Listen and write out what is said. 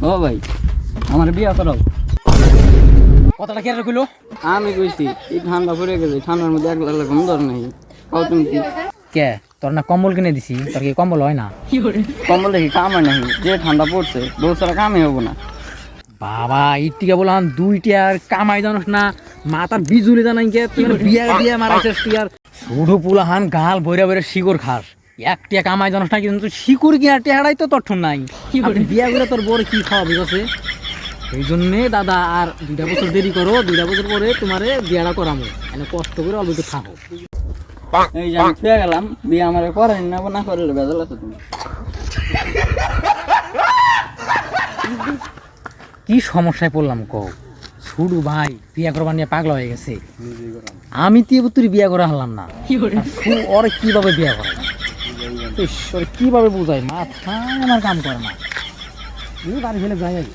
ও ভাই আমার বিয়া করাও। কথাটা কে কইলো? আমি কইছি এই ঠান্ডা পড়ে গেছে, ঠান্ডার মধ্যে একলা একলা ঘুম ধর নাই। কও তুমি কি কে তোর না কম্বল কিনে দিছি, তোর কি কম্বল হয় না? কম্বল দেখি কাম হয় নাকি? যে ঠান্ডা পড়ছে বউ ছাড়া কামই হবো না। বাবা ইটিকা বললাম দুইটা আর কামাই জানোস না, মাথার বিজুলি জানাই কে তুই বিয়া বিয়া মারাইছিস তুই আর ছোট পুলাহান গাল বইরা বইরা শিকড় খাস, একটিয়া কামাই জানোস না, কিন্তু শিকড় কি আর টেহারাই তো তখন নাই। আপনি বিয়া করে তোর বড় কি খাওয়াবি কাছে? এই জন্যে দাদা আর 2টা বছর দেরি করো, 2টা বছর পরে তোমারে বিয়াটা করামো, মানে কষ্ট করে অল্প একটু থাকো। এই যে আমি ছুঁয়ে গেলাম, বিয়ে আমার করেন না, না করলে বেজাল আছে তুমি। কি সমস্যায় পড়লাম কও? ছুডু ভাই বিয়া করবার নিয়ে পাগলা হয়ে গেছে, আমি তো তুই বিয়া করা হলাম না। ওর কিভাবে বিয়া করে ওর কিভাবে বুঝাই, মাথা আমার কাম করে না। বাড়ি ফেলে যাই আগে।